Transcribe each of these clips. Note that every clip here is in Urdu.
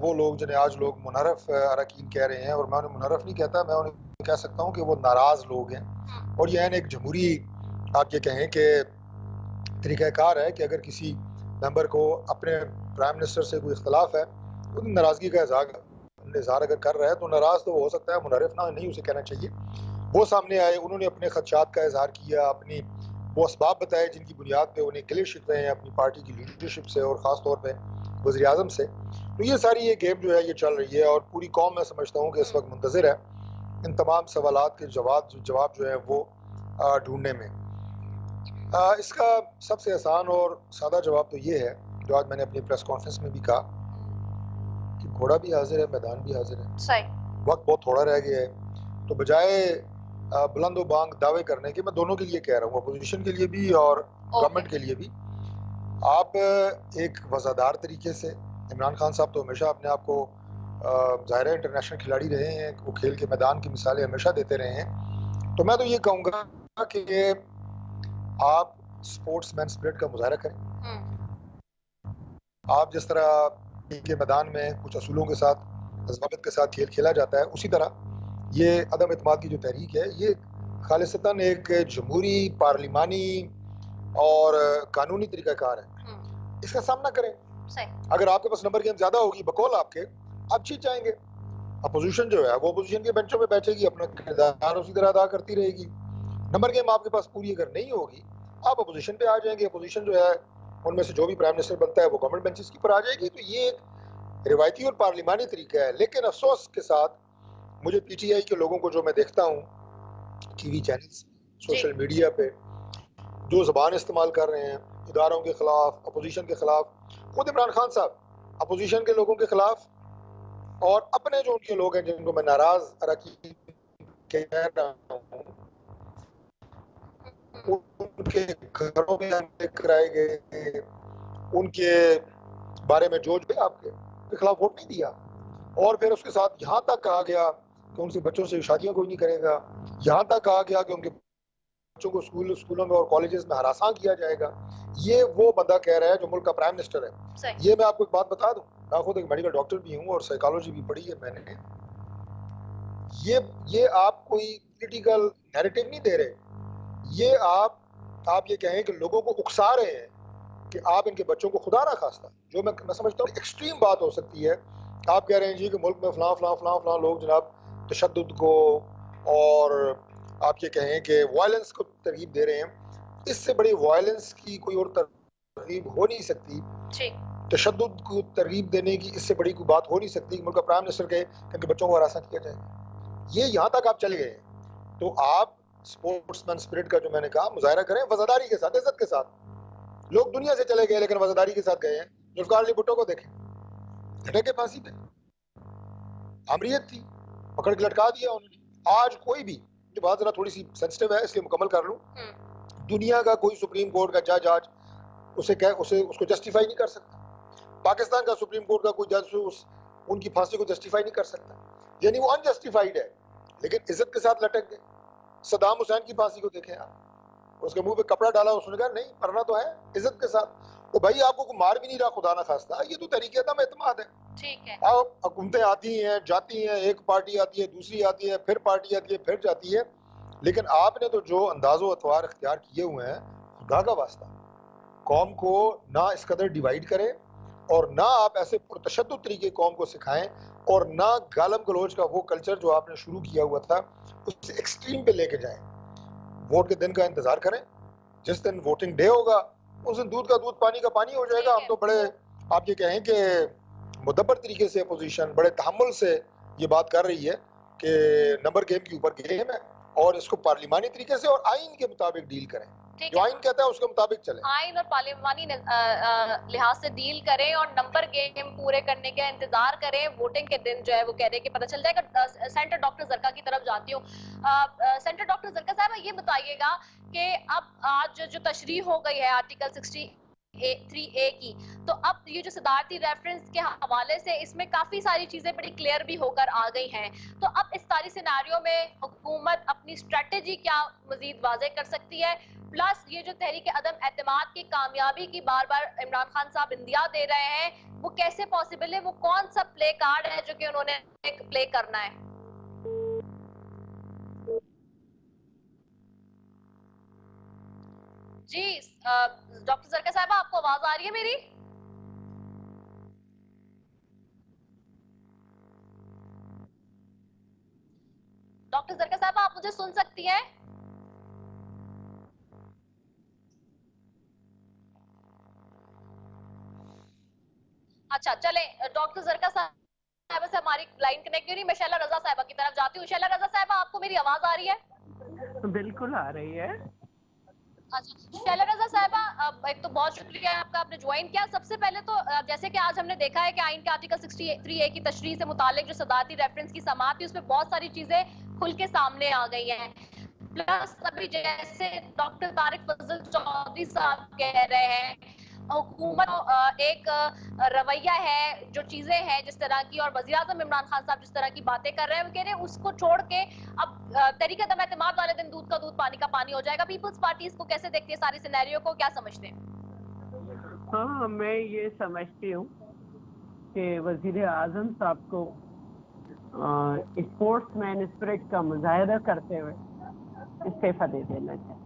وہ لوگ جنہیں آج لوگ منحرف اراکین کہہ رہے ہیں، اور میں انہیں منحرف نہیں کہتا، میں انہیں کہہ سکتا ہوں کہ وہ ناراض لوگ ہیں، اور یہ ایک جمہوری آپ یہ کہیں کہ طریقہ کار ہے کہ اگر کسی ممبر کو اپنے پرائم منسٹر سے کوئی اختلاف ہے، تو ناراضگی کا اظہار اگر کر رہا ہے تو ناراض تو وہ ہو سکتا ہے، منحرف نہ نہیں اسے کہنا چاہیے۔ وہ سامنے آئے، انہوں نے اپنے خدشات کا اظہار کیا، اپنی وہ اسباب بتائے جن کی بنیاد پہ انہیں گلے شکوے ہیں اپنی پارٹی کی لیڈرشپ سے اور خاص طور پہ وزیر اعظم سے۔ تو یہ ساری یہ گیم جو ہے یہ چل رہی ہے، اور پوری قوم میں سمجھتا ہوں کہ اس وقت منتظر ہے ان تمام سوالات کے جواب جو ہے وہ ڈھونڈنے میں۔ اس کا سب سے آسان اور سادہ جواب تو یہ ہے جو آج میں نے اپنی پریس کانفرنس میں بھی کہا کہ گھوڑا بھی حاضر ہے، میدان بھی حاضر ہے، صحیح، وقت بہت تھوڑا رہ گیا ہے، تو بجائے بلند و بانگ دعوے کرنے کے، میں دونوں کے لیے کہہ رہا ہوں، اپوزیشن کے لیے بھی اور گورنمنٹ کے لیے بھی، آپ ایک وفادار طریقے سے، عمران خان صاحب تو ہمیشہ اپنے آپ کو ظاہر ہے انٹرنیشنل کھلاڑی رہے ہیں، وہ کھیل کے میدان کی مثالیں ہمیشہ دیتے رہے ہیں، تو میں تو یہ کہوں گا کہ آپ سپورٹس مین اسپرٹ کا مظاہرہ کریں۔ آپ جس طرح کے میدان میں کچھ اصولوں کے ساتھ، ضوابط کے ساتھ کھیل کھیلا جاتا ہے، اسی طرح یہ عدم اعتماد کی جو تحریک ہے یہ خالصتاً ایک جمہوری، پارلیمانی اور قانونی طریقہ کار ہے، اس کا سامنا کریں۔ اگر آپ کے پاس نمبر گیم زیادہ ہوگی بقول آپ کے، آپ جیت جائیں گے۔ اپوزیشن جو ہے وہ اپوزیشن کے بینچوں پہ بیٹھے گی، اپنا کردار اسی طرح ادا کرتی رہے گی۔ نمبر گیم آپ کے پاس پوری اگر نہیں ہوگی، آپ اپوزیشن پہ آ جائیں گے، اپوزیشن جو ہے ان میں سے جو بھی پرائم منسٹر بنتا ہے وہ گورنمنٹ بینچز کی پر آ جائے گی۔ تو یہ ایک روایتی اور پارلیمانی طریقہ ہے، لیکن افسوس کے ساتھ مجھے پی ٹی آئی کے لوگوں کو جو میں دیکھتا ہوں T V channels, social media پہ جو زبان استعمال کر رہے ہیں اداروں کے خلاف، اپوزیشن کے خلاف، خود عمران خان صاحب اپوزیشن کے لوگوں کے خلاف، اور اپنے جو ان کے لوگ ہیں جن کو میں ناراض اراکین کہہ رہا ہوں، ان کے گھروں میں حملے کرائے گئے، ان کے بارے میں جو آپ کے خلاف ووٹ نہیں دیا، اور پھر اس کے ساتھ یہاں تک کہا گیا کہ ان کے بچوں سے شادیاں کوئی نہیں کرے گا، یہاں تک کہا گیا کہ ان کے بچوں کو اسکولوں میں اور کالجز میں ہراساں کیا جائے گا۔ یہ وہ بندہ کہہ رہا ہے جو ملک کا پرائم منسٹر ہے۔ یہ میں آپ کو ایک بات بتا دوں، میں خود ایک میڈیکل ڈاکٹر بھی ہوں اور سائیکالوجی بھی پڑھی ہے میں نے، یہ آپ کوئی پولیٹیکل نیریٹو نہیں دے رہے، یہ آپ یہ کہیں کہ لوگوں کو اکسا رہے ہیں کہ آپ ان کے بچوں کو خدا نہ خواستہ، جو میں سمجھتا ہوں ایکسٹریم بات ہو سکتی ہے۔ آپ کہہ رہے ہیں جی کہ ملک میں فلاں فلاں فلاں فلاں لوگ جناب تشدد کو اور آپ یہ کہیں کہ وائلنس کو ترغیب دے رہے ہیں، اس سے بڑی وائلنس کی کوئی اور ترغیب ہو نہیں سکتی، تشدد کو ترغیب دینے کی اس سے بڑی کوئی بات ہو نہیں سکتی کہ ملک کا پرائم منسٹر کہے کہ ان کے بچوں کو ہراساں کیا جائے۔ یہ یہاں تک آپ چلے گئے، تو آپ سپورٹس مین اسپرٹ کا جو میں نے کہا مظاہرہ کریں، وفاداری کے ساتھ، عزت کے ساتھ۔ لوگ دنیا سے چلے گئے لیکن وفاداری کے ساتھ گئے ہیں۔ ذوالفقار علی بھٹو کو دیکھیں، لٹک کے پھانسی پہ، آمریت تھی، پکڑ کے لٹکا دیا انہوں نے۔ آج کوئی بھی، جو بات ذرا تھوڑی سی سینسٹیو ہے اس لیے مکمل کر لوں، دنیا کا کوئی سپریم کورٹ کا جج آج اس کو جسٹیفائی نہیں کر سکتا، پاکستان کا سپریم کورٹ کا کوئی جج ان کی پھانسی کو جسٹیفائی نہیں کر سکتا، یعنی وہ انجسٹیفائیڈ ہے، لیکن عزت کے ساتھ لٹک گئے۔ صدام حسین کی پھانسی کو دیکھیں آپ، اس کے منہ پہ کپڑا ڈالا، اس نے کہا نہیں مرنا تو ہے عزت کے ساتھ، وہ بھائی آپ کو مار بھی نہیں رہا خدا نہ خواستہ، یہ تو طریقہ عدم اعتماد ہے۔ ٹھیک ہے، آپ حکومتیں آتی ہیں جاتی ہیں، ایک پارٹی آتی ہے دوسری آتی ہے، پھر پارٹی آتی ہے پھر جاتی ہے، لیکن آپ نے تو جو انداز و اطوار اختیار کیے ہوئے ہیں، خدا کا واسطہ قوم کو نہ اس قدر ڈیوائیڈ کریں، اور نہ آپ ایسے پرتشدد طریقے قوم کو سکھائیں، اور نہ گالم گلوچ کا وہ کلچر جو آپ نے شروع کیا ہوا تھا اس ایکسٹریم پہ لے کے جائیں۔ ووٹ کے دن کا انتظار کریں، جس دن ووٹنگ ڈے ہوگا اس دن دودھ کا دودھ پانی کا پانی ہو جائے گا۔ ہم تو بڑے آپ یہ کہیں کہ مدبر طریقے سے اپوزیشن بڑے تحمل سے یہ بات کر رہی ہے کہ نمبر گیم کے اوپر گیم ہے، اور اس کو پارلیمانی طریقے سے اور آئین کے مطابق ڈیل کریں، جو آئین کہتا ہے اس کے مطابق چلیں، آئین اور پارلیمانی لحاظ سے ڈیل کریں، اور نمبر گیم پورے کرنے کا انتظار کریں۔ ووٹنگ کے دن جو ہے وہ کہہ رہے کہ پتہ چل جائے گا۔ سینٹر ڈاکٹر زرکا کی طرف جاتی ہوں۔ سینٹر ڈاکٹر زرکا صاحب یہ بتائیے گا کہ اب آج جو تشریح ہو گئی ہے آرٹیکل 63A کی، تو اب یہ جو صدارتی ریفرنس کے حوالے سے اس میں کافی ساری چیزیں بڑی کلیئر بھی ہو کر آ گئی ہیں، تو اب اس ساری سیناریو میں حکومت اپنی اسٹریٹجی کیا مزید واضح کر سکتی ہے؟ پلس یہ جو تحریک عدم اعتماد کی کامیابی کی بار بار عمران خان صاحب اندیا دے رہے ہیں، وہ کیسے پاسبل ہے؟ وہ کون سا پلے کارڈ ہے جو کہ انہوں نے پلے کرنا ہے؟ جی ڈاکٹر زرکا صاحبہ، آپ کو آواز آ رہی ہے میری؟ ڈاکٹر زرکا صاحبہ، آپ مجھے سن سکتی ہیں؟ اچھا چلیں، ڈاکٹر زرکا صاحبہ سے ہماری لائن کنیکٹ نہیں، میں شیلا رضا صاحبہ کی طرف جاتی ہوں۔ شیلا رضا صاحبہ، آپ کو میری آواز آ رہی ہے؟ بالکل آ رہی ہے۔ اچھا شیلا رضا صاحبہ، ایک تو بہت شکریہ آپ کا، آپ نے جوائن کیا۔ سب سے پہلے تو جیسے کہ آج ہم نے دیکھا ہے کہ آئین کے آرٹیکل 63A کی تشریح سے متعلق جو صدارتی ریفرنس کی سماعت تھی، اس میں بہت ساری چیزیں کھل کے سامنے آ گئی ہیں۔ پلس ابھی جیسے ڈاکٹر طارق فضل چودھری صاحب کہہ رہے ہیں، حکومت ایک رویہ ہے، جو چیزیں ہیں جس طرح کی، اور وزیراعظم عمران خان صاحب جس طرح کی باتیں کر رہے ہیں، وہ کہہ رہے ہیں اس کو چھوڑ کے اب تحریک عدم اعتماد والے دن دودھ کا دودھ پانی کا پانی ہو جائے گا۔ پیپلز پارٹی اس کو کیسے دیکھتی ہے، ساری سینیریو کو کیا سمجھتے ہیں؟ ہاں، میں یہ سمجھتی ہوں کہ وزیر اعظم صاحب کو اسپورٹس مین اسپرٹ کا مظاہرہ کرتے ہوئے استعفیٰ دے دینا چاہیے،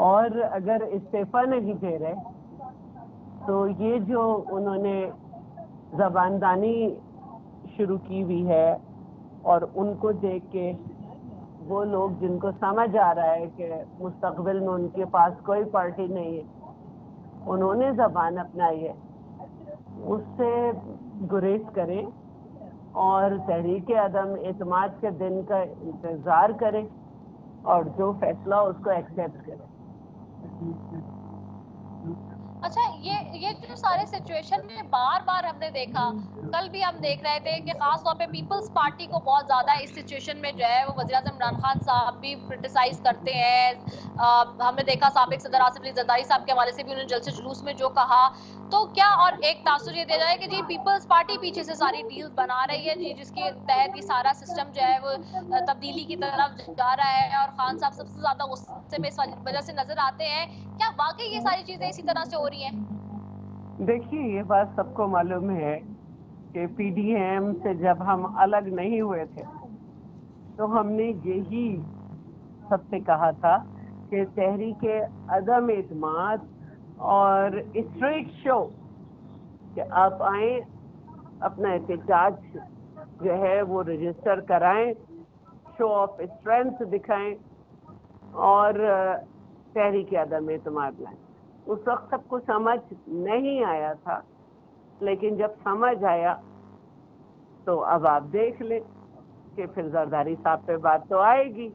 اور اگر استعفیٰ نہیں دے رہے تو یہ جو انہوں نے زباندانی شروع کی ہوئی ہے، اور ان کو دیکھ کے وہ لوگ جن کو سمجھ آ رہا ہے کہ مستقبل میں ان کے پاس کوئی پارٹی نہیں ہے، انہوں نے زبان اپنائی ہے، اس سے گریز کریں اور تحریک عدم اعتماد کے دن کا انتظار کریں اور جو فیصلہ اس کو ایکسیپٹ کریں۔ اچھا یہ جو سارے سچویشن میں بار بار ہم نے دیکھا، کل بھی ہم دیکھ رہے تھے کہ خاص طور پہ پیپلز پارٹی کو بہت زیادہ اس سچویشن میں جو ہے وہ وزیراعظم عمران خان صاحب بھی کرٹیسائز کرتے ہیں۔ ہم نے دیکھا سابق صدر آصف علی زرداری صاحب کے حوالے سے بھی انہوں نے جلسے جلوس میں جو کہا، تو کیا اور ایک تاثر یہ دیا جائے کہ جی پیپلز پارٹی پیچھے سے ساری ڈیل بنا رہی ہے جی، جس کے تحت یہ سارا سسٹم جو ہے وہ تبدیلی کی طرف جا رہا ہے، اور خان صاحب سب سے زیادہ غصے میں اس وجہ سے نظر آتے ہیں؟ کیا واقعی یہ ساری چیزیں اسی طرح سے ہو رہی ہیں؟ دیکھیے، یہ بات سب کو معلوم ہے کہ پی ڈی ایم سے جب ہم الگ نہیں ہوئے تھے تو ہم نے یہی سب سے کہا تھا کہ تحریک عدم اعتماد اور اسٹریٹ شو کہ آپ آئیں، اپنا احتجاج جو ہے وہ رجسٹر کرائیں، شو آف اسٹرینتھ دکھائیں اور تحریک عدم اعتماد لائیں۔ اس وقت سب کو سمجھ نہیں آیا تھا، لیکن جب سمجھ آیا تو اب آپ دیکھ لیں کہ پھر زرداری صاحب پہ بات تو آئے گی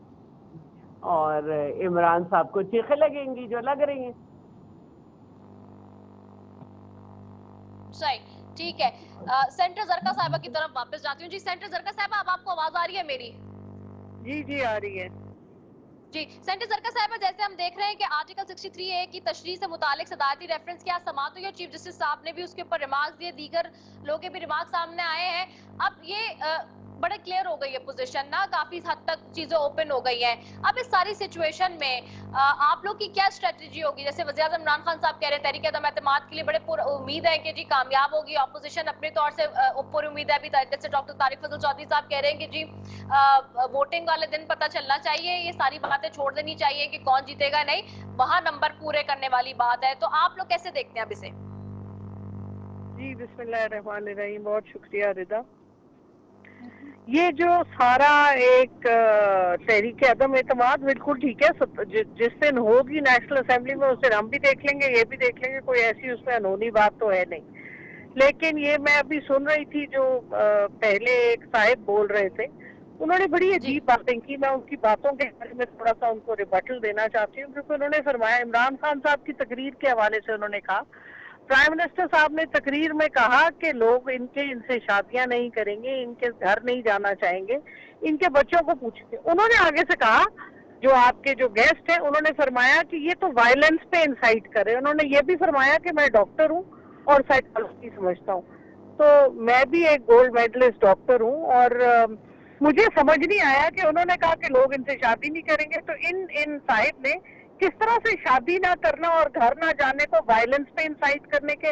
اور عمران صاحب کو چیخیں لگیں گی جو لگ رہی ہیں۔ صحیح، ٹھیک ہے۔ سینٹر زرکا صاحبہ کی طرف واپس جاتی ہوں۔ جی سینٹر زرکا صاحبہ، اب آپ کو آواز آ رہی ہے میری؟ جی آ رہی ہے۔ جی سینٹر زرکا صاحبہ، جیسے ہم دیکھ رہے ہیں کہ آرٹیکل 63A کی تشریح سے متعلق صدارتی ریفرنس کی آج سماعت ہوئی، اور چیف جسٹس صاحب نے بھی اس کے اوپر ریمارکس دیے، دیگر لوگوں کے بھی ریمارکس سامنے آئے ہیں۔ اب یہ بڑے کلیئر ہو گئی ہے پوزیشن نا، کافی حد تک چیزیں اوپن ہو گئی ہیں۔ اب اس ساری سچویشن میں آپ لوگ کی کیا اسٹریٹجی ہوگی؟ جیسے وزیراعظم عمران خان صاحب کہہ رہے ہیں تحریک عدم اعتماد کے لیے بڑے پر امید ہے کہ جی کامیاب ہوگی، اپوزیشن اپنے طور سے پر امید ہے۔ ابھی جیسے ڈاکٹر طارق فضل چودھری صاحب کہہ رہے ہیں کہ جی ووٹنگ والے دن پتہ چلنا چاہیے، یہ ساری باتیں چھوڑ دینی چاہیے کہ کون جیتے گا، نہیں وہاں نمبر پورے کرنے والی بات ہے۔ تو آپ لوگ کیسے دیکھتے ہیں اب اسے؟ جی بسم اللہ الرحمن الرحیم، بہت شکریہ رضا۔ یہ جو سارا ایک تحریک عدم اعتماد بالکل ٹھیک ہے، جس دن ہوگی نیشنل اسمبلی میں اس دن ہم بھی دیکھ لیں گے، یہ بھی دیکھ لیں گے، کوئی ایسی اس میں انہونی بات تو ہے نہیں۔ لیکن یہ میں ابھی سن رہی تھی جو پہلے ایک صاحب بول رہے تھے، انہوں نے بڑی عجیب باتیں کی، میں ان کی باتوں کے بارے میں تھوڑا سا ان کو ریبٹل دینا چاہتی ہوں، کیونکہ انہوں نے فرمایا، عمران خان صاحب کی تقریر کے حوالے سے انہوں نے کہا، پرائم منسٹر صاحب نے تقریر میں کہا کہ لوگ ان سے شادیاں نہیں کریں گے، ان کے گھر نہیں جانا چاہیں گے، ان کے بچوں کو پوچھیں گے۔ انہوں نے آگے سے کہا، جو آپ کے جو گیسٹ ہیں، انہوں نے فرمایا کہ یہ تو وائلنس پہ انسائٹ کرے۔ انہوں نے یہ بھی فرمایا کہ میں ڈاکٹر ہوں اور سائیکالوجی سمجھتا ہوں، تو میں بھی ایک گولڈ میڈلسٹ ڈاکٹر ہوں، اور مجھے سمجھ نہیں آیا کہ انہوں نے کہا کہ لوگ ان سے شادی نہیں کریں گے، تو ان صاحب نے کس طرح سے شادی نہ کرنا اور گھر نہ جانے کو وائلنس پہ انسائٹ کرنے کے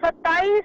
27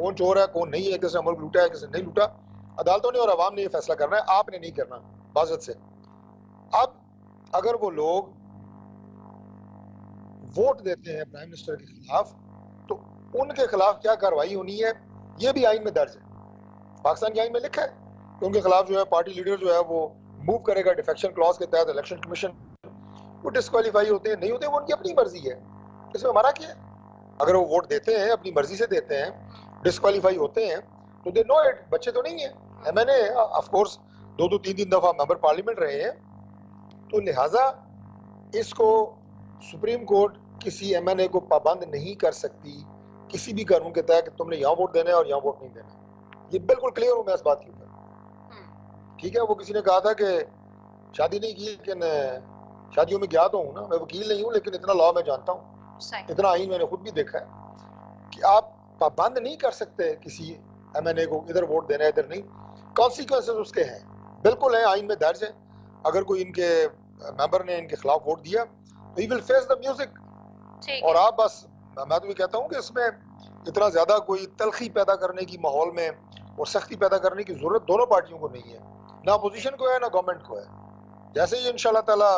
کون چور ہے کون نہیں ہے, کس نے ملک لوٹا ہے کس نے نہیں لوٹا, عدالتوں نے اور عوام نے یہ فیصلہ کرنا ہے, آپ نے نہیں کرنا بازت سے. اب اگر وہ لوگ ووٹ دیتے ہیں پرائم منسٹر کے خلاف تو ان کے خلاف کیا کارروائی ہونی ہے یہ بھی آئین میں درج ہے. پاکستان کے آئین میں لکھا ہے کہ ان کے خلاف جو ہے پارٹی لیڈر جو ہے وہ موو کرے گا ڈیفیکشن کلاس کے تحت الیکشن کمیشن, وہ ڈسکوالیفائی ہوتے ہیں نہیں ہوتے, وہ ان کی اپنی مرضی ہے, اس میں ہمارا کیا ہے. اگر وہ ووٹ دیتے ہیں اپنی مرضی سے دیتے ہیں, ڈسکوالیفائی ہوتے ہیں تو دے نو اٹ, بچے تو نہیں ہیں. M N A of course 2-3 دفعہ ممبر پارلیمنٹ رہے ہیں, تو لہٰذا اس کو سپریم کورٹ کسی ایم این اے کو پابند نہیں کر سکتی کسی بھی قانون کے تحت کہ تم نے یہاں ووٹ دینا ہے اور یہاں ووٹ نہیں دینا. یہ بالکل کلیئر ہوں میں اس بات کے اوپر. ٹھیک ہے, وہ کسی نے کہا تھا کہ شادی نہیں کی لیکن شادیوں میں گیا تو ہوں نا, میں وکیل نہیں ہوں لیکن اتنا لا میں جانتا ہوں, اتنا آئین میں نے خود بھی دیکھا ہے کہ آپ پابند نہیں کر سکتے کسی ایم این اے کو ادھر ووٹ دینا ہے ادھر نہیں. کانسیکوینسز اس کے ہیں, بالکل ہیں, آئین میں درج ہیں. اگر کوئی ان کے ممبر نے ان کے خلاف ووٹ دیا تو ہی ول فیس دا میوزک. اور آپ بس میں تو یہ کہتا ہوں کہ اس میں اتنا زیادہ کوئی تلخی پیدا کرنے کی ماحول میں اور سختی پیدا کرنے کی ضرورت دونوں پارٹیوں کو نہیں ہے, نہ اپوزیشن کو ہے نہ گورنمنٹ کو ہے. جیسے ہی انشاءاللہ تعالی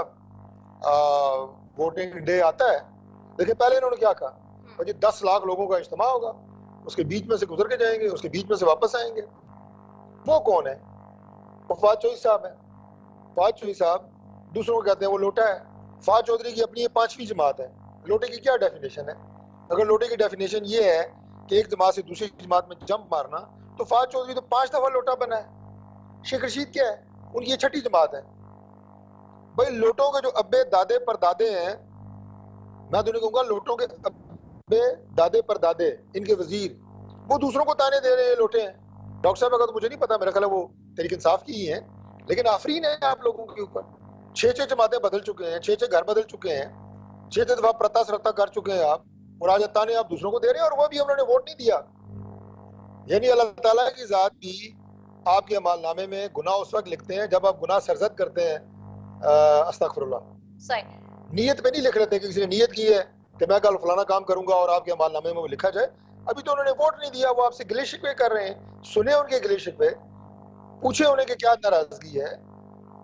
ووٹنگ ڈے آتا ہے, دیکھیں پہلے انہوں نے کیا کہا جی 10 لاکھ لوگوں کا اجتماع ہوگا, اس کے بیچ میں سے گزر کے جائیں گے, اس کے بیچ میں سے واپس آئیں گے. وہ کون ہے؟ وہ فواد چودھری صاحب ہیں. فواد چودھری صاحب دوسروں کو کہتے ہیں وہ لوٹا ہے. فواد چودھری کی اپنی 5ویں جماعت ہے. لوٹے کی کیا ڈیفینیشن ہے؟ اگر لوٹے کی ڈیفینیشن یہ ہے کہ ایک جماعت سے دوسری جماعت میں جمپ مارنا, تو فواد چودھری تو 5 دفعہ لوٹا بنا ہے. شیخ رشید کیا ہے؟ ان کی یہ 6ٹھی جماعت ہے. بھائی لوٹوں کے جو ابے دادے پر دادے ہیں, میں تو نہیں کہوں گا لوٹوں کے ابے دادے پر دادے, ان کے وزیر, وہ دوسروں کو تانے دے رہے ہیں لوٹے ہیں. ڈاکٹر صاحب کا تو مجھے نہیں پتا, میرا خیال ہے وہ تحریک انصاف کی ہی ہیں, لیکن آفرین ہے آپ لوگوں کے اوپر. 6 جماعتیں بدل چکے ہیں, 6 گھر بدل چکے ہیں, 6 دفعہ پرتا سرتا کر چکے ہیں آپ, اور آج تانے آپ دوسروں کو دے رہے ہیں, اور وہ بھی انہوں نے ووٹ نہیں دیا. یعنی اللہ تعالیٰ کی ذات بھی آپ کے اعمال نامے میں گناہ اس وقت لکھتے ہیں جب آپ گناہ سرزد کرتے ہیں. استغفر اللہ, نیت پہ نہیں لکھ رہے تھے کہ کسی نے نیت کی ہے کہ میں کل فلانا کام کروں گا اور آپ کے اعمال نامے میں وہ لکھا جائے. ابھی تو انہوں نے ووٹ نہیں دیا, وہ آپ سے گلے شکوے کر رہے ہیں. سنیں ان کے گلے شکوے, پوچھیں انہیں کہ کیا ناراضگی ہے,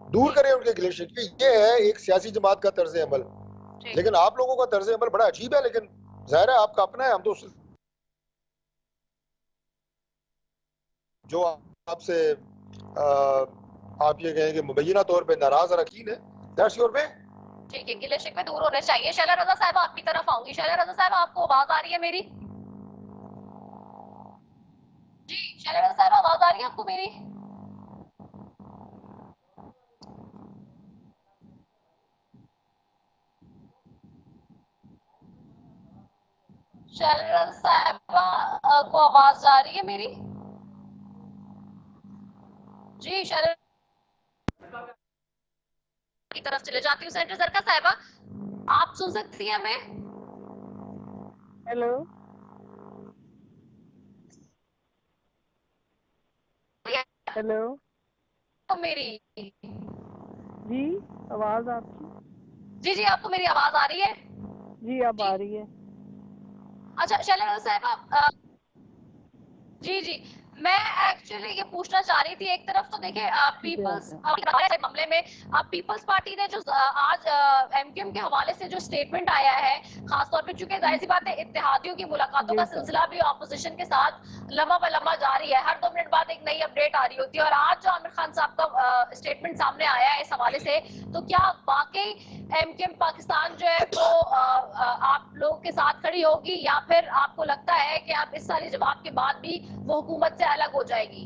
دور کریں ان کے گلے شکوے. یہ ہے ایک سیاسی جماعت کا طرز عمل, لیکن آپ لوگوں کا طرز عمل بڑا عجیب ہے, لیکن ظاہر ہے آپ کا اپنا ہے. ہم تو جو آپ سے آپ یہ کہیں کہ مبینہ طور پہ ناراض اور یقین ہے, دیٹس یور وے. ٹھیک ہے, گلے شکوے دور ہونے چاہیے. شیلا رضا صاحب آپ کی طرف آؤں گی. شیلا رضا صاحب آپ کو آواز آ رہی ہے میری؟ جی شیلا رضا صاحب آواز آ رہی ہے آپ کو میری؟ شیلا رضا صاحب کو آواز آ رہی ہے میری؟ جی شیلا کی طرف چلے جاتی ہوں. سینٹر سرکا صاحبہ آپ سن سکتی ہیں ہمیں؟ ہیلو ہیلو میری جی آواز آپ کی, جی آپ کو میری آواز آ رہی ہے؟ جی اب آ رہی ہے. اچھا شیلا صاحب, جی میں ایکچولی یہ پوچھنا چاہ رہی تھی, ایک طرف تو دیکھیں پیپلز معاملے میں اب پیپلز پارٹی نے جو آج ایم کیو ایم کے حوالے سے جو سٹیٹمنٹ آیا ہے, خاص طور پہ چونکہ ظاہر سی بات ہے اتحادیوں کی ملاقاتوں کا سلسلہ بھی اپوزیشن کے ساتھ لمحہ بہ لمحہ جاری ہے, ہر 2 منٹ بعد ایک نئی اپڈیٹ آ رہی ہوتی ہے. اور آج جو عامر خان صاحب کا سٹیٹمنٹ سامنے آیا ہے اس حوالے سے, تو کیا واقعی ایم کیو ایم پاکستان جو ہے وہ آپ لوگوں کے ساتھ کھڑی ہوگی, یا پھر آپ کو لگتا ہے کہ اب اس سارے جواب کے بعد بھی وہ حکومت سے الگ ہو جائے گی؟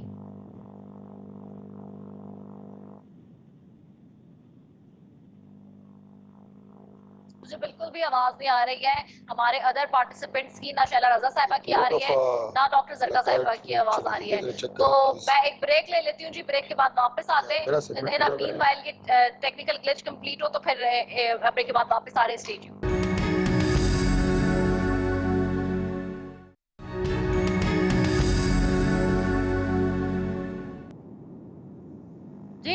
مجھے بالکل بھی آواز نہیں آ رہی ہے ہمارے ادر پارٹیسپینٹس کی, نہ شیلا رضا صاحبہ کی آ رہی ہے نہ ڈاکٹر زرکا صاحبہ کی آواز آ رہی ہے. تو میں ایک بریک لے لیتی ہوں جی, بریک کے بعد واپس آتے ہیں. مین وائل یہ ٹیکنیکل گلچ کمپلیٹ ہو تو پھر بریک کے بعد واپس آ رہے. Stay tune. جی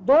2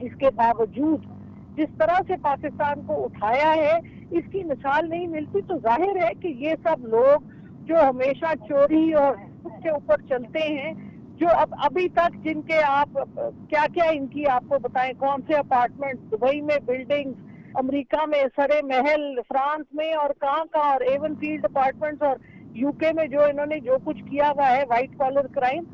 اس کے باوجود جس طرح سے پاکستان کو اٹھایا ہے اس کی مثال نہیں ملتی. تو ظاہر ہے کہ یہ سب لوگ جو ہمیشہ چوری اور اس کے اوپر چلتے ہیں, جو ابھی تک جن کے آپ کیا کیا ان کی آپ کو بتائیں, کون سے اپارٹمنٹ, دبئی میں بلڈنگز, امریکہ میں سرے محل, فرانس میں اور کہاں کہاں, اور ایون فیلڈ اپارٹمنٹس, اور یو کے میں جو انہوں نے جو کچھ کیا ہوا ہے وائٹ کالر کرائم.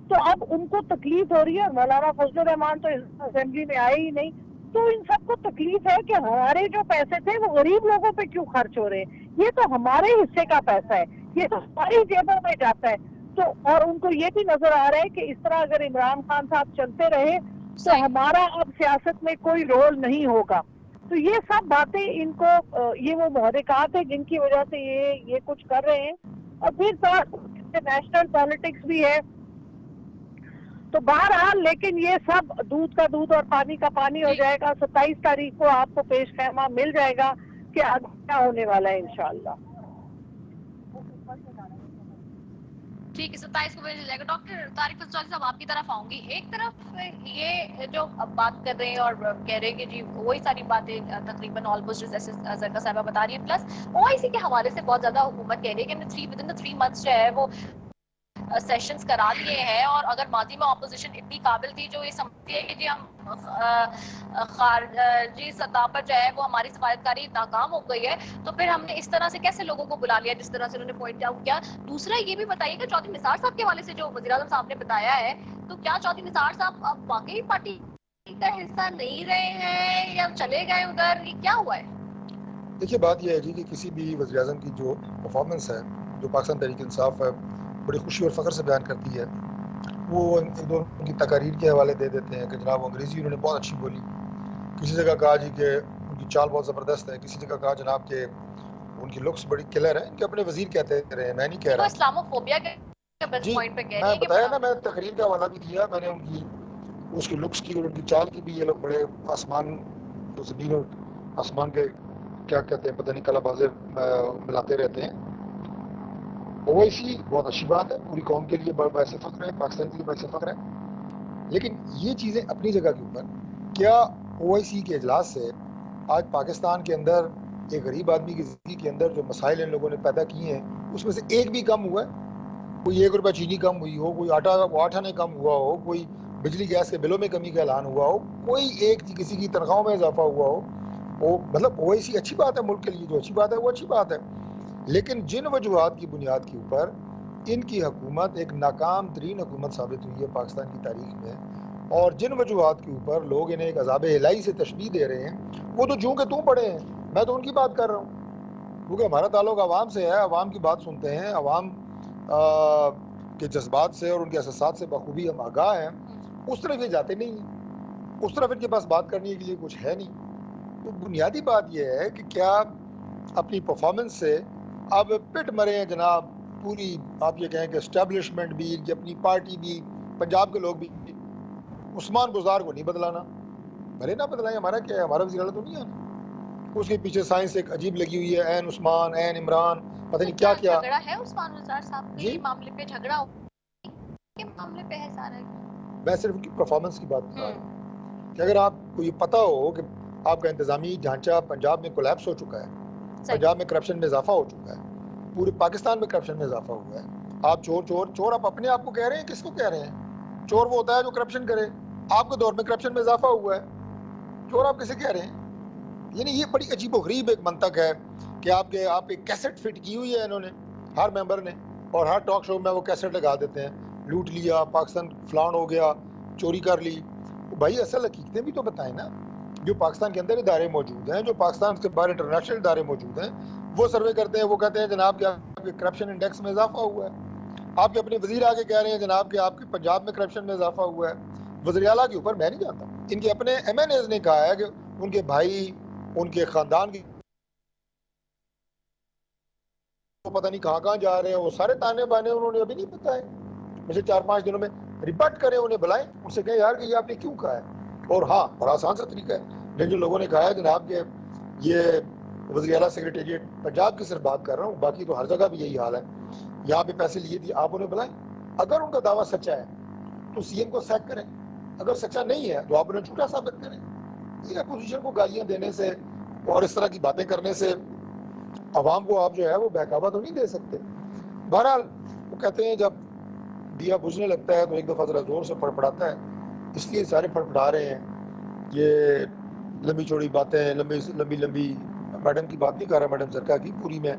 تو اب ان کو تکلیف ہو رہی ہے. مولانا فضل الرحمان تو اسمبلی میں آئے ہی نہیں. تو ان سب کو تکلیف ہے کہ ہمارے جو پیسے تھے وہ غریب لوگوں پہ کیوں خرچ ہو رہے ہیں. یہ تو ہمارے حصے کا پیسہ ہے, یہ تو ہماری جیبوں میں جاتا ہے. تو اور ان کو یہ بھی نظر آ رہا ہے کہ اس طرح اگر عمران خان صاحب چلتے رہے تو ہمارا اب سیاست میں کوئی رول نہیں ہوگا. تو یہ سب باتیں ان کو, یہ وہ محرکات ہیں جن کی وجہ سے یہ کچھ کر رہے ہیں. اور پھر ساتھ نیشنل پالیٹکس بھی ہے. تو بہرحال لیکن یہ سب دودھ کا دودھ اور پانی کا پانی ہو جائے گا. 27 تاریخ کو آپ کو پیش خیمہ مل جائے گا کہ آگے کیا ہونے والا ہے انشاءاللہ. ٹھیک ہے, 27 کو مل جائے گا. ڈاکٹر طارق فضل صاحب آپ کی طرف آؤں گی. ایک طرف یہ جو اب بات کر رہے ہیں اور کہہ رہے ہیں کہ جی وہی ساری باتیں تقریباً آلموسٹ جیسے زرکا صاحبہ بتا رہی ہیں, پلس OIC کے حوالے سے بہت زیادہ حکومت کہہ رہی ہے کہ ہم نے ود ان 3 months جو ہے وہ سیشنز کرا دیے ہیں. اور اگر ماضی میں اپوزیشن اتنی قابل تھی جو یہ سمجھتی ہے کہ جی ہم خارجی سطح پر جو ہے وہ ہماری سفارتکاری ناکام ہو گئی ہے, تو پھر ہم نے اس طرح سے کیسے لوگوں کو بلا لیا جس طرح سے انہوں نے پوائنٹ آؤٹ کیا. دوسرا یہ بھی بتائیے کہ چودھری نثار صاحب کے حوالے سے جو وزیر اعظم صاحب نے بتایا ہے, تو کیا چودھری نثار صاحب اب واقعی پارٹی کا حصہ نہیں رہے ہیں یا چلے گئے ادھر, یہ کیا ہوا ہے؟ دیکھیے بات یہ ہے جی کہ کسی بھی وزیر اعظم کی جو پرفارمنس ہے, جو پاکستان تحریک انصاف ہے بڑی خوشی اور فخر سے بیان کرتی ہے, وہ ایک دو ان کی تقاریر کے حوالے دے دیتے ہیں کہ جناب انگریزی انہوں نے بہت اچھی بولی, کسی جگہ کہا جی کہ ان کی چال بہت زبردست ہے, کسی جگہ کہا جناب کہ ان کی لکس بڑی کلر ہے. ان کے اپنے وزیر کہتے رہے, میں نہیں کہہ رہا. اسلاموفوبیا کے جی پوائنٹ پہ کہہ رہی میں ہیں کہ بتایا نا, میں تقریر کا حوالہ بھی دیا, میں نے ان کی اس کی لکس کی اور ان کی چال کی بھی. یہ لوگ بڑے آسمان تو زمین اور آسمان کے کیا کہتے ہیں پتہ نہیں کلا بازے ملاتے رہتے ہیں. OIC بہت اچھی بات ہے, پوری قوم کے لیے باعث فخر ہے, پاکستان کے لیے باعث فخر ہے. لیکن یہ چیزیں اپنی جگہ کے اوپر, کیا OIC کے اجلاس سے آج پاکستان کے اندر ایک غریب آدمی کی زندگی کے اندر جو مسائل ان لوگوں نے پیدا کیے ہیں اس میں سے ایک بھی کم ہوا ہے؟ کوئی 1 روپیہ چینی کم ہوئی ہو, کوئی آٹا نہیں کم ہوا ہو, کوئی بجلی گیس کے بلوں میں کمی کا اعلان ہوا ہو, کوئی ایک کسی کی تنخواہوں میں اضافہ ہوا ہو؟ وہ مطلب OIC اچھی بات ہے ملک کے لیے, جو اچھی بات ہے وہ اچھی بات ہے. لیکن جن وجوہات کی بنیاد کے اوپر ان کی حکومت ایک ناکام ترین حکومت ثابت ہوئی ہے پاکستان کی تاریخ میں, اور جن وجوہات کے اوپر لوگ انہیں ایک عذاب الہی سے تشبیہ دے رہے ہیں, وہ تو جوں کہ توں پڑے ہیں. میں تو ان کی بات کر رہا ہوں کیونکہ ہمارا تعلق عوام سے ہے, عوام کی بات سنتے ہیں, عوام کے جذبات سے اور ان کے احساسات سے بخوبی ہم آگاہ ہیں. اس طرف یہ جاتے نہیں ہیں, اس طرف ان کے پاس بات کرنے کے لیے کچھ ہے نہیں. تو بنیادی بات یہ ہے کہ کیا اپنی پرفارمنس سے اب پٹ مرے ہیں جناب پوری, آپ یہ کہیں کہ اسٹیبلشمنٹ بھی, کہ اپنی پارٹی بھی, پنجاب کے لوگ بھی. عثمان بزدار کو نہیں بدلانا, بھلے نہ بدلائیں, ہمارا کیا ہے, ہمارا وزیر اعلیٰ تو نہیں ہے. اس کے پیچھے سائنس ایک عجیب لگی ہوئی ہے, این عثمان, این عمران, پتہ نہیں کیا کیا. جھگڑا ہے عثمان بزدار صاحب کے معاملے پہ, جھگڑا کے معاملے پہ ہے سارا. میں صرف ان کی پرفارمنس کی بات بتا رہا ہوں کہ اگر آپ کو یہ پتہ ہو کہ آپ کا انتظامی ڈھانچہ پنجاب میں کولیپس ہو چکا ہے, پنجاب میں کرپشن میں اضافہ ہو چکا ہے, پورے پاکستان میں کرپشن میں اضافہ ہوا ہے. آپ چور آپ اپنے آپ کو کہہ رہے ہیں, کس کو کہہ رہے ہیں؟ چور وہ ہوتا ہے جو کرپشن کرے. آپ کے دور میں کرپشن میں اضافہ ہوا ہے, چور آپ کسے کہہ رہے ہیں؟ یعنی یہ بڑی عجیب و غریب ایک منطق ہے کہ آپ ایک کیسٹ فٹ کی ہوئی ہے انہوں نے, ہر ممبر نے, اور ہر ٹاک شو میں وہ کیسٹ لگا دیتے ہیں, لوٹ لیا پاکستان, فلان ہو گیا, چوری کر لی. بھائی اصل حقیقتیں بھی تو بتائیں نا. جو پاکستان کے اندر ادارے موجود ہیں, جو پاکستان کے باہر انٹرنیشنل ادارے موجود ہیں, وہ سروے کرتے ہیں, وہ کہتے ہیں جناب کہ آپ کے کرپشن انڈیکس میں اضافہ ہوا ہے. آپ کے اپنے وزیر آگے کہہ رہے ہیں جناب کہ آپ کے پنجاب میں کرپشن میں اضافہ ہوا ہے. وزیر اعلیٰ کے اوپر میں نہیں جانتا, ان کے اپنے MNAs نے کہا ہے کہ ان کے بھائی, ان کے خاندان کی پتہ نہیں کہاں جا رہے ہیں, وہ سارے تانے بانے انہوں نے ابھی نہیں بتائے. مجھے 4-5 دنوں میں ریپورٹ کریں, انہیں بلائیں, ان سے کہیں یار کہ یہ آپ نے کیوں کہا ہے. اور ہاں, بڑا آسان سا طریقہ ہے, جو لوگوں نے کہا ہے جناب کہ یہ وزیر اعلیٰ سیکریٹریٹ پنجاب کی صرف بات کر رہا ہوں, باقی تو ہر جگہ بھی یہی حال ہے, یہاں پہ پیسے لیے تھے, آپ انہیں بلائیں. اگر ان کا دعویٰ سچا ہے تو CM کو سیک کریں, اگر سچا نہیں ہے تو آپ انہیں جھوٹا ثابت کریں. یہ اپوزیشن کو گالیاں دینے سے اور اس طرح کی باتیں کرنے سے عوام کو آپ جو ہے وہ بہکاوا تو نہیں دے سکتے. بہرحال وہ کہتے ہیں جب دیا بجھنے لگتا ہے تو ایک دفعہ ذرا زور سے پڑپڑاتا ہے, اس لیے سارے پڑپڑا رہے ہیں. یہ لمبی چوڑی باتیں, لمبی میڈم کی بات نہیں کر رہا, میڈم زرکا کی, پوری میں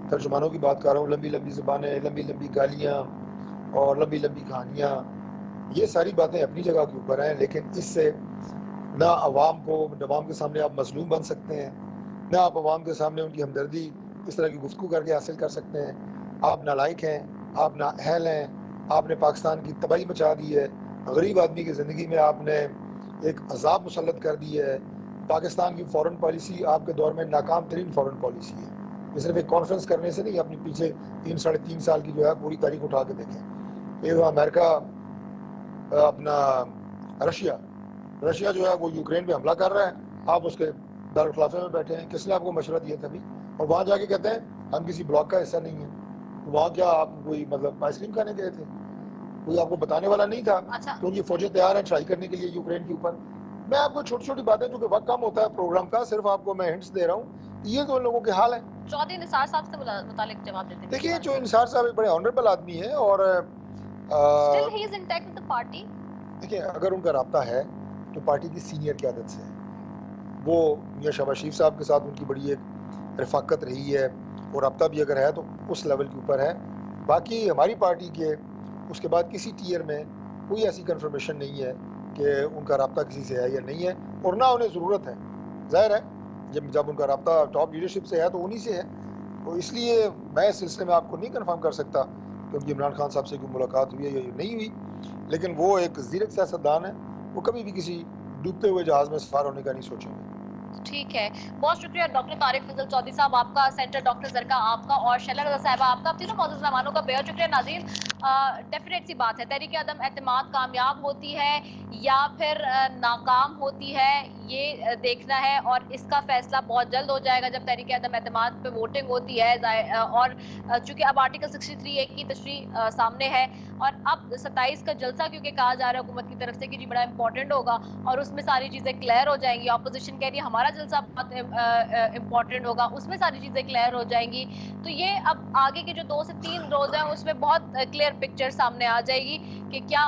ترجمانوں کی بات کر رہا ہوں. لمبی زبانیں, لمبی گالیاں اور لمبی کہانیاں, یہ ساری باتیں اپنی جگہ کے اوپر ہیں, لیکن اس سے نہ عوام کے سامنے آپ مظلوم بن سکتے ہیں, نہ آپ عوام کے سامنے ان کی ہمدردی اس طرح کی گفتگو کر کے حاصل کر سکتے ہیں. آپ نالائق ہیں, آپ نااہل ہیں, آپ نے پاکستان کی تباہی مچا دی ہے, غریب آدمی کی زندگی میں آپ نے ایک عذاب مسلط کر دی ہے. پاکستان کی فورن پالیسی آپ کے دور میں ناکام ترین فورن پالیسی ہے. یہ صرف ایک کانفرنس کرنے سے نہیں, اپنی پیچھے 3-3.5 سال کی جو ہے پوری تاریخ اٹھا کے دیکھیں. یہ امریکہ, اپنا رشیا جو ہے وہ یوکرین پہ حملہ کر رہا ہے, آپ اس کے دارالخلافے میں بیٹھے ہیں. کس نے آپ کو مشورہ دیا تھا ابھی؟ اور وہاں جا کے کہتے ہیں ہم کسی بلاک کا حصہ نہیں ہیں. وہاں کیا آپ کوئی مطلب آئس کریم کھانے گئے تھے؟ کوئی آپ کو بتانے والا نہیں تھا کیونکہ فوجیں تیار ہیں چڑھائی کرنے کے لیے یوکرین کے اوپر. میں آپ کو چھوٹی باتیں, جو کہ وقت کم ہوتا ہے پروگرام کا, صرف آپ کو میں ہنٹس دے رہا ہوں. یہ تو ان لوگوں کے حال ہے. چودھری نثار صاحب سے متعلق جواب دیتے ہیں. دیکھیے جو نثار صاحب ایک بڑے آنریبل آدمی ہیں, اور Still he is in touch with the party. دیکھیں اگر ان کا رابطہ ہے تو پارٹی کی سینئر قیادت سے ہے. وہ میاں شہباز شریف صاحب کے ساتھ ان کی بڑی ایک رفاقت رہی ہے, اور رابطہ بھی اگر ہے تو اس لیول کے اوپر ہے. باقی ہماری پارٹی کے اس کے بعد کسی ٹیئر میں کوئی ایسی کنفرمیشن نہیں ہے کہ ان کا رابطہ کسی سے ہے یا نہیں ہے, اور نہ انہیں ضرورت ہے. ظاہر ہے جب ان کا رابطہ ٹاپ لیڈرشپ سے ہے تو انہی سے ہے. تو اس لیے میں اس سلسلے میں آپ کو نہیں کنفرم کر سکتا کیونکہ عمران خان صاحب سے کوئی ملاقات ہوئی ہے یا نہیں ہوئی, لیکن وہ ایک زیرک سیاستدان ہے, وہ کبھی بھی کسی ڈوبتے ہوئے جہاز میں سوار ہونے کا نہیں سوچیں گے. ٹھیک ہے, بہت شکریہ ڈاکٹر طارق فضل چودھری صاحب آپ کا, سینٹر ڈاکٹر زرکا آپ کا, اور شیلا رضا صاحبہ آپ کا. تینوں معزز مہمانوں کا بہت شکریہ. ناظرین, ڈیفینیٹ سی بات ہے, تحریک عدم اعتماد کامیاب ہوتی ہے یا پھر ناکام ہوتی ہے, یہ دیکھنا ہے, اور اس کا فیصلہ بہت جلد ہو جائے گا جب تحریک عدم اعتماد پہ ووٹنگ ہوتی ہے. اور چونکہ اب آرٹیکل 63(1) کی تشریح سامنے ہے, اور اب 27 کا جلسہ کیونکہ کہا جا رہا ہے حکومت کی طرف سے کہ جی بڑا امپورٹنٹ ہوگا, اور اس میں ساری چیزیں کلیئر ہو جائیں گی. اپوزیشن کہہ رہی ہے ہمارا جلسہ بہت امپورٹنٹ ہوگا, اس میں ساری چیزیں کلیئر ہو جائیں گی. تو یہ اب آگے کے جو 2 سے 3 روز ہیں اس میں بہت کلیئر پکچر سامنے آ جائے گی کہ کیا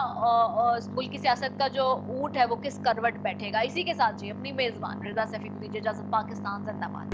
ملکی سیاست کا جو اونٹ ہے وہ کس کروٹ بیٹھے گا. اسی کے ساتھ جی اپنی میزبان رضا سیفی کو دیجیے اجازت. پاکستان زندہ باد.